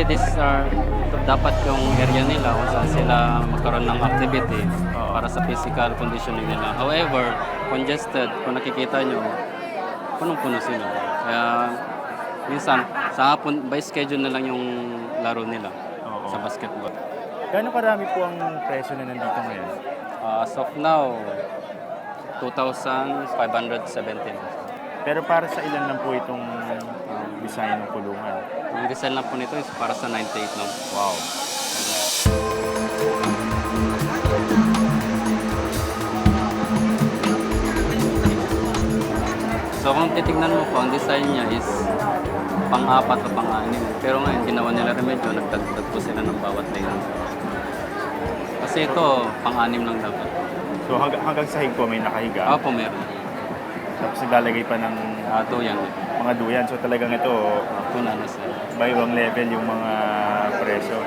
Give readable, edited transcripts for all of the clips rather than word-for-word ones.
Actually, this are dapat yung area nila kung saan sila magkaroon ng activity para sa physical conditioning nila. However, congested, kung nakikita nyo, punong-puno sila. Kaya minsan, sa hapon, by schedule na lang yung laro nila sa basketball. Gaano karami po ang presyo na nandito ngayon? As of now, 2,517. Pero para sa ilan lang po itong design ng kulungan? Ang design lang po nito is para sa 98 lang. Wow. So kung titignan mo po, ang design niya is pang-apat o pang-anim. Pero ngayon, ginawa nila remedyo, nagdagdag po sila ng bawat layer. Kasi ito, pang-anim lang dapat. So hanggang sahig po may nakahiga? Ako po meron. Tapos naglalagay pa ng Duyan. mga duyan. So talagang ito, Tuna na sila. by ibang level yung mga presyo.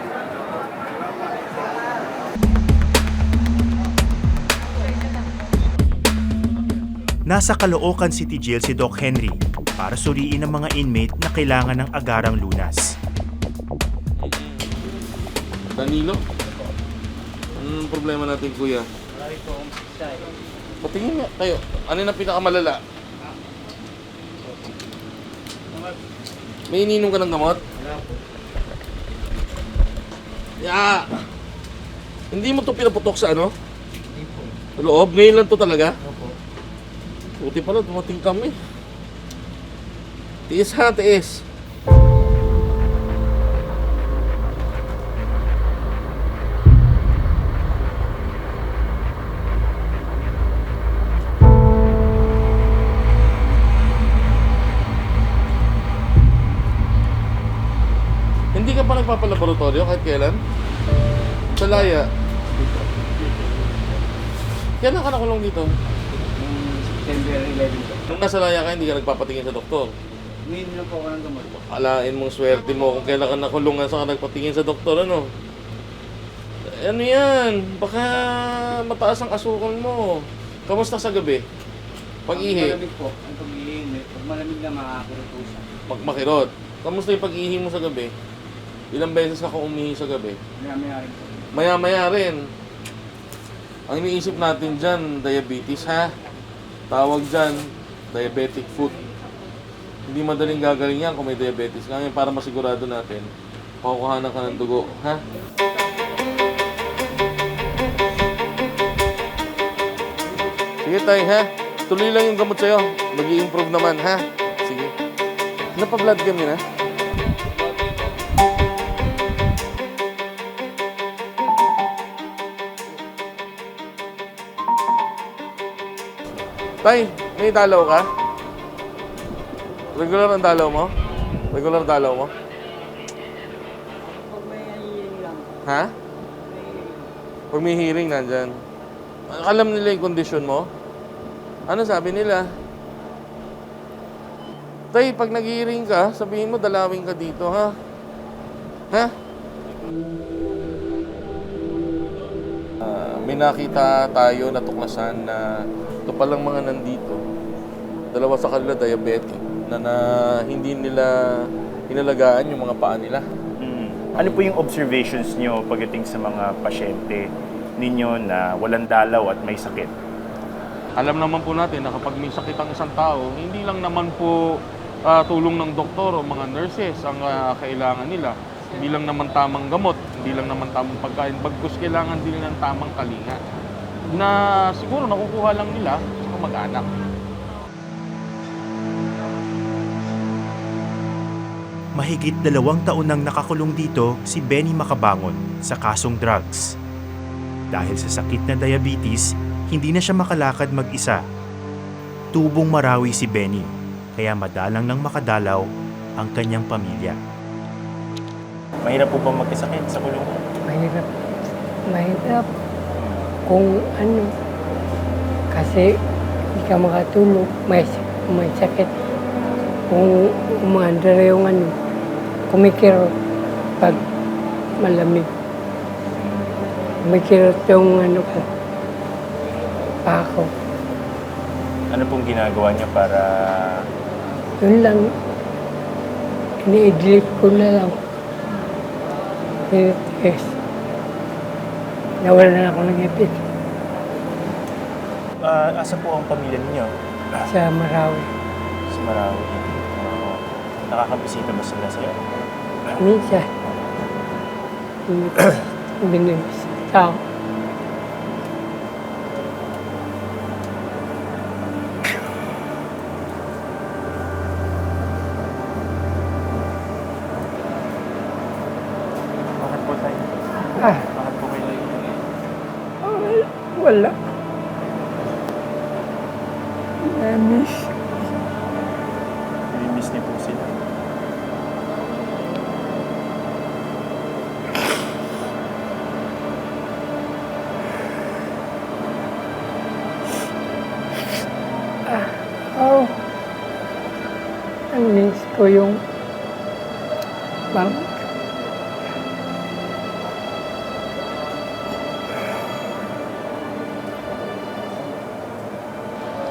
Nasa Caloocan City Jail si Doc Henry para suriin ang mga inmate na kailangan ng agarang lunas. Danilo? Anong problema natin, kuya? Patingin nga kayo. Ano na pinakamalala? May ininom ka ng gamot? Ya! Hindi mo to pinaputok sa ano? Sa loob? Ngayon lang to talaga? Buti pala, dumating kami. Tiis ha, tiis. Hindi ka pa nagpapalaboratorio kahit kailan? Sa laya? Kailan ka nakulong dito? September 11 po. Nung nasa laya ka, hindi ka nagpapatingin sa doktor. Ngayon lang po ako ng gamot po. Alain mong swerte mo kung kailan ka nakulungan sa ka nagpatingin sa doktor, ano? Ano yan? Baka mataas ang asukal mo. Kamusta sa gabi? Pag-ihi? Malamig po. Ang pag-ihi. Pag malamig na makakirot po siya. Pag makirot. Kamusta yung pag-ihi mo sa gabi? Ilang beses ka umihi sa gabi? Maya-maya rin po. Maya-maya rin. Ang iniisip natin dyan, diabetes ha? Tawag dyan, diabetic foot. Hindi madaling gagaling yan kung may diabetes. Ngayon, para masigurado natin, pakukuhanan ka ng dugo, ha? Sige tay, ha? Tuloy lang yung gamot sa'yo. Mag-i-improve naman, ha? Sige. Napa-blood kami na? Tay, may dalaw ka? Regular ang dalaw mo? Regular dalaw mo? Ha? Pag may hearing, nandyan. Alam nila yung kondisyon mo? Ano sabi nila? Tay, pag nag-hearing ka, sabihin mo, dalawin ka dito, ha? Ha? May nakita tayo na tuklasan na ito palang mga nandito. Dalawa sa kanila diabetic na hindi nila inalagaan yung mga paa nila. Ano po yung observations nyo pagdating sa mga pasyente ninyo na walang dalaw at may sakit? Alam naman po natin na kapag may sakit ang isang tao, hindi lang naman po tulong ng doktor o mga nurses ang kailangan nila. Hindi lang naman tamang gamot, hindi lang naman tamang pagkain, bagkus kailangan din ng tamang kalinga na siguro nakukuha lang nila sa mag-anak. Mahigit 2 taon nang nakakulong dito si Benny Macabangon sa kasong drugs. Dahil sa sakit na diabetes, hindi na siya makalakad mag-isa. Tubong Marawi si Benny, kaya madalang nang makadalaw ang kanyang pamilya. Mahirap po ba magkasakit sa kulungan? Mahirap. Mahirap. Kung ano, kasi hindi ka makatulog, may sakit. Kung umandar yung ano, kumikirot pag malamig. Kumikirot yung ano ko, pako. Ano pong ginagawa niya para... Yun lang, iniidlip ko na lang. tinitiis. Nawala na ako ng ipit Asa po ang pamilya ninyo? sa Marawi. Sa Marawi. Oo. Nakakabisita ba sila sa'yo? Minsan, binibis tao. Bakit po tayo? Ah, Bakit po kayo naiiyak? wala. Na-miss. Nami-miss niyo po sila. Oh, na-miss ko yung bang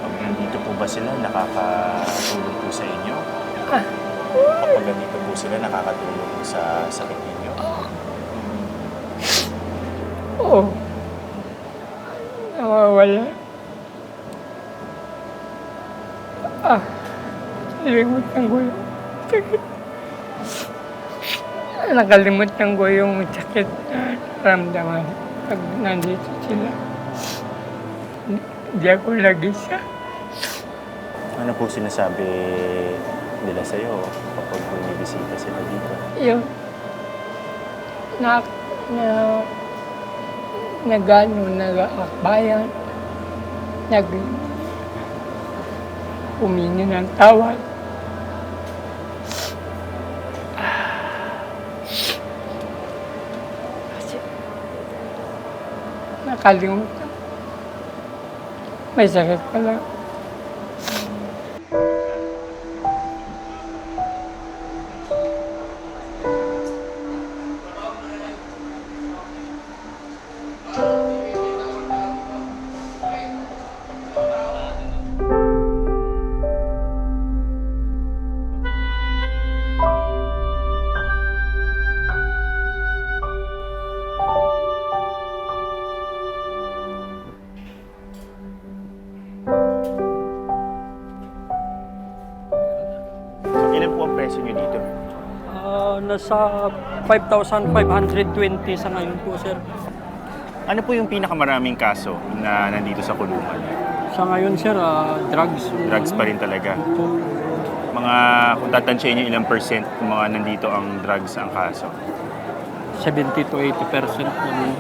Pag nandito po ba sila, nakakatulong po sa inyo? Ah. Kapag nandito po sila, nakakatulong po sa sakit ninyo? Oo. Nawawala. Nakalimutan ko yung sakit. Nakalimutan ko yung sakit na naramdaman pag nandito sila. Hindi ako nag-isa. Ano po sinasabi nila sa'yo kapag bumibisita sila dito? Yun. Nag-akbayan. Humingi ng tawad. Kasi nakalimutan. May sakit pala. So, ilan po ang presyo nyo dito? Nasa 5,520 sa ngayon po, sir. Ano po yung pinakamaraming kaso na nandito sa kulungan? Sa ngayon, sir, drugs. Drugs pa rin talaga. Po, Mga, kung tatansiyin nyo ilang percent kung mga nandito ang drugs ang kaso? 70 to 80% naman.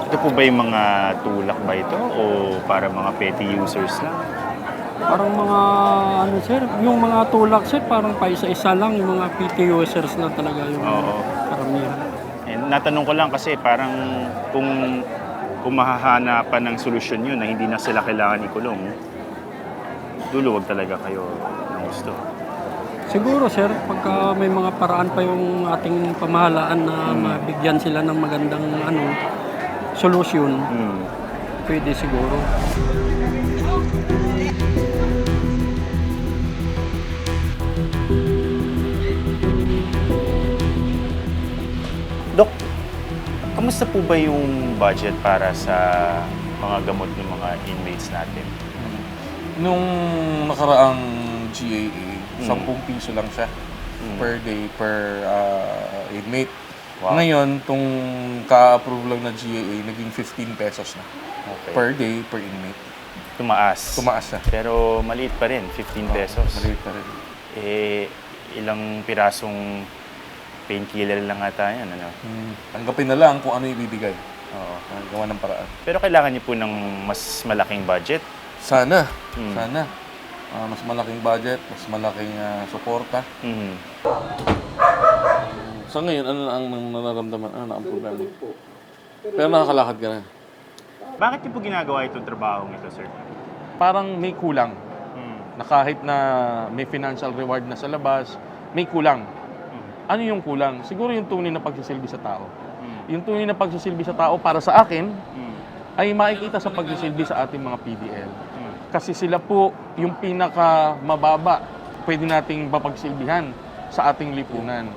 Ito po ba yung mga tulak ba ito o para mga petty users lang? Parang mga, ano, sir, yung mga tulak, sir, parang paisa-isa lang. Yung mga PT users na talaga yung Oo. karamihan. And natanong ko lang kasi parang kung mahahanapan ng solusyon yun na hindi na sila kailangan ikulong, luluwag talaga kayo ng gusto. Siguro, sir, pagka may mga paraan pa yung ating pamahalaan na mabigyan sila ng magandang, solusyon, pwede siguro. Dok, kamusta po ba yung budget para sa mga gamot ng mga inmates natin? Nung nakaraang GAA, 10 piso lang siya per day per inmate. Wow. Ngayon, itong ka-approve lang na GAA, naging 15 pesos na Okay. per day per inmate. Tumaas. Tumaas na. Pero maliit pa rin, 15 pesos. Maliit pa rin. Eh, ilang pirasong painkiller lang ata yan, ano? Tanggapin na lang kung ano ibibigay. Oo. Gawa ng paraan. Pero kailangan niyo po ng mas malaking budget. Sana. Mm. Sana. Mas malaking budget, mas malaking suporta. Mhm. Sa ngayon, ano ang nararamdaman? Ano ang problema? Pero nakakalakad ka na. Bakit niyo po ginagawa itong trabaho ito, sir? Parang may kulang. Na kahit na may financial reward na sa labas, may kulang. Ano yung kulang? Siguro yung tunay na pagsisilbi sa tao. Yung tunay na pagsisilbi sa tao para sa akin ay makikita sa pagsisilbi sa ating mga PDL. Kasi sila po yung pinaka mababa pwede nating mapagsilbihan sa ating lipunan.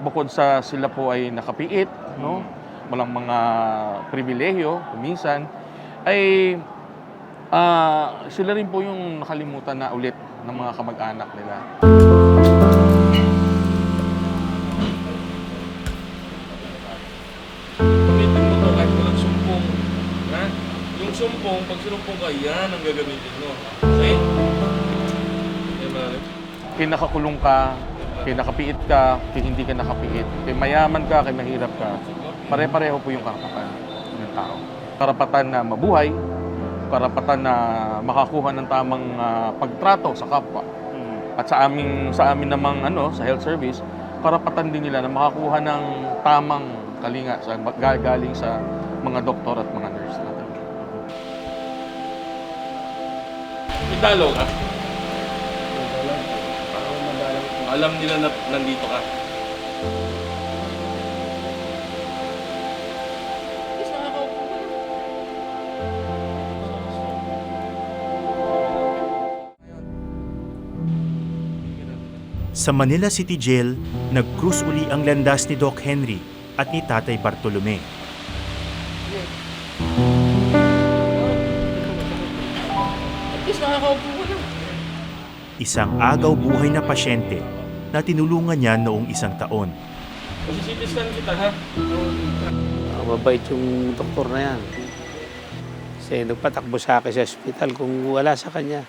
bukod sa sila po ay nakapiit, no? Walang mga pribilehyo, minsan, ay sila rin po yung nakalimutan na ulit ng mga kamag-anak nila. Gamitin mo to kahit walang sumpong. Ha? Yung sumpong, pag sinumpong ka, yan ang gagamitin mo. Okay? Kaya nakakulong ka, kaya nakapiit ka, kaya hindi ka nakapiit, kaya mayaman ka, kaya mahirap ka, pare-pareho po yung karapatan ng tao. Karapatan na mabuhay, karapatan na makakuha ng tamang pagtrato sa kapwa. At sa amin namang sa health service, karapatan din nila na makakuha ng tamang kalinga sa galing sa mga doktor at mga nurse natin. Idalo ka. Alam nila na nandito ka. Sa Manila City Jail, nag-cruise uli ang landas ni Doc Henry at ni Tatay Bartolome. Isang agaw buhay na pasyente na tinulungan niya noong 1 taon. Masisitiskan kita, ha? Mabait yung doktor na yan. Kasi nagpatakbo sa akin sa ospital kung wala sa kanya.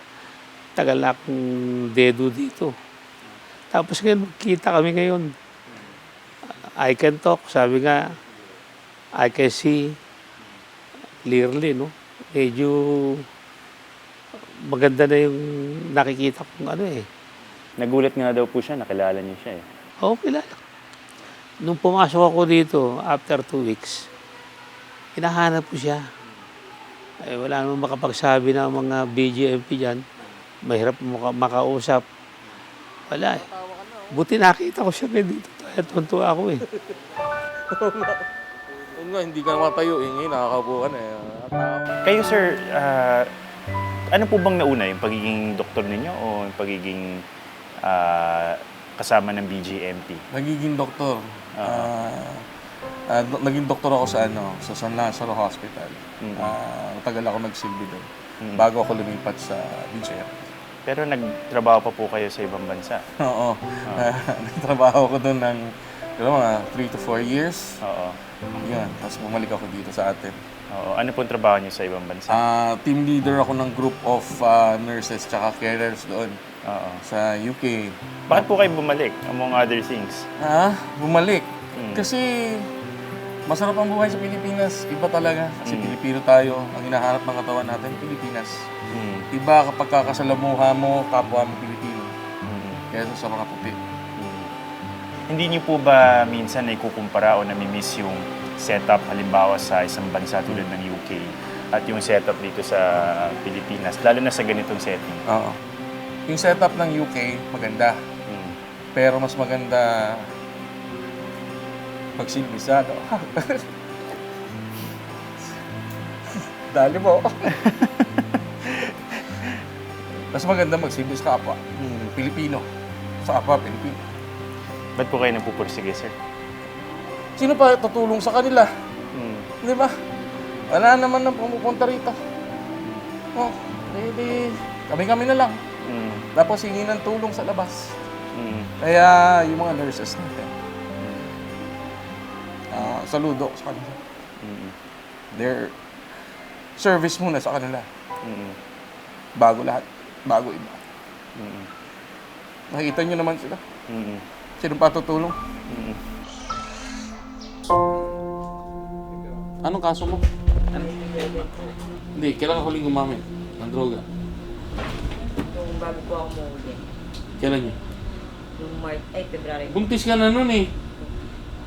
Tagal na akong dedo dito. Tapos ngayon, kita kami ngayon. I can talk, sabi nga, I can see clearly, no? Medyo maganda na yung nakikita kong Nagulat nga daw po siya, nakilala niyo siya eh. Oo, kilala. Nung pumasok ako dito, after 2 weeks, hinahanap ko siya. Ay, wala namang makapagsabi ng mga BGMP dyan. Mahirap makausap. Wala eh. Buti nakita ko siya dito. Kaya tuntua ako eh. Oo nga, hindi ka matayo. Ngayon, nakakaupo ka na. Kayo sir, ano po bang nauna? Yung pagiging doktor ninyo o yung pagiging kasama ng BGMP? Nagiging doktor. Naging doktor ako sa San Lazaro Hospital. Matagal ako nagsilbi doon. Bago ako lumipat sa BGMP. Pero nagtrabaho pa po kayo sa ibang bansa? Oo. Nagtrabaho ko doon ng mga 3 to 4 years. Oo. Yun. Tapos bumalik ako dito sa atin. Oo. Ano pong trabaho niyo sa ibang bansa? Team leader ako ng group of nurses tsaka carers doon sa UK. Bakit po kayo bumalik, among other things? Bumalik. Kasi masarap ang buhay sa Pilipinas. Iba talaga. Kasi Pilipino tayo. Ang hinahanap ng katawan natin, Pilipinas. Iba kapag kakasalamuha mo, kapwa mo Pilipino. Kaya sa mga puti. Hindi niyo po ba minsan naikukumpara o namimiss yung setup halimbawa sa isang bansa tulad ng UK at yung setup dito sa Pilipinas, lalo na sa ganitong setting? Oo. Yung setup ng UK, maganda. Pero mas maganda pagsilbisado. Dali mo. Mas maganda magsilbi sa kapwa. Pilipino. Sa kapwa, Pilipino. Ba't po kayo nagpupursige, sir? Sino pa tutulong sa kanila? Di ba? Wala naman nang pumupunta rito. Kami-kami na lang. Tapos hingi ng tulong sa labas. Kaya yung mga nurses natin, saludo sa kanila. Their service muna sa kanila. Bago lahat. Bago iba. Nakikita nyo naman sila. Sino pa tutulong? Anong kaso mo? Hindi, kailan ka huling gumamit ng droga? Yung bago po ako mahuli. Kailan yun? Yung February. Buntis ka na nun eh.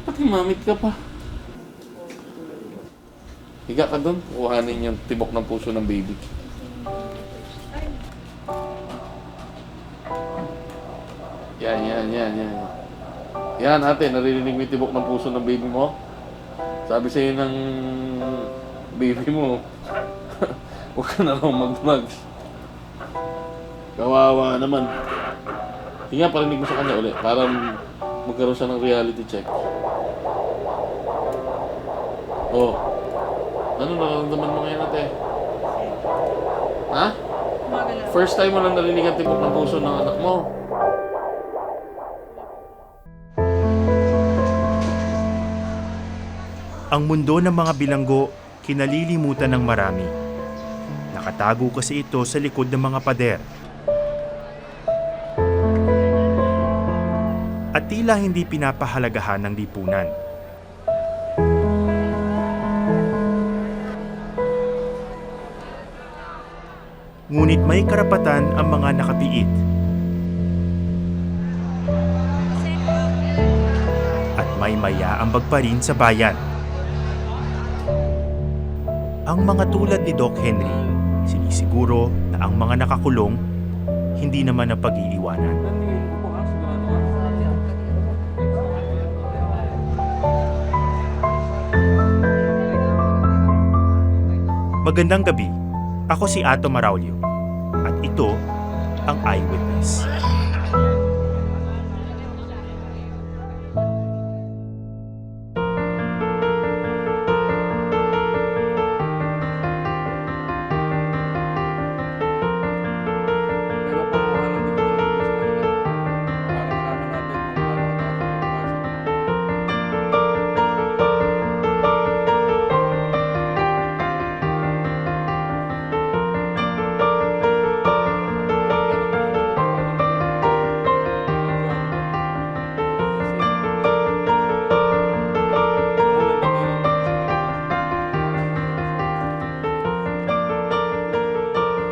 Ba't gumamit ka pa? Higa ka doon, kuhanin yung tibok ng puso ng baby. Yan. Yan ate, naririnig mo yung tibok ng puso ng baby mo? Sabi sa'yo ng baby mo, huwag ka na raw mag-drugs. Kawawa naman. Hinga, parinig mo sa kanya ulit. Parang magkaroon siya ng reality check. Oh. Ano nararamdaman mo ngayon, ate? Ha? First time mo lang narinig ang tibok ng puso ng anak mo. Ang mundo ng mga bilanggo kinalilimutan ng marami. Nakatago kasi ito sa likod ng mga pader. At tila hindi pinapahalagahan ng lipunan. Ngunit may karapatan ang mga nakapiit. At may mayaambag pa rin sa bayan. Ang mga tulad ni Doc Henry, sinisiguro na ang mga nakakulong hindi naman ang pag-iiwanan. Magandang gabi. Ako si Ato Maraulio at ito ang Eyewitness.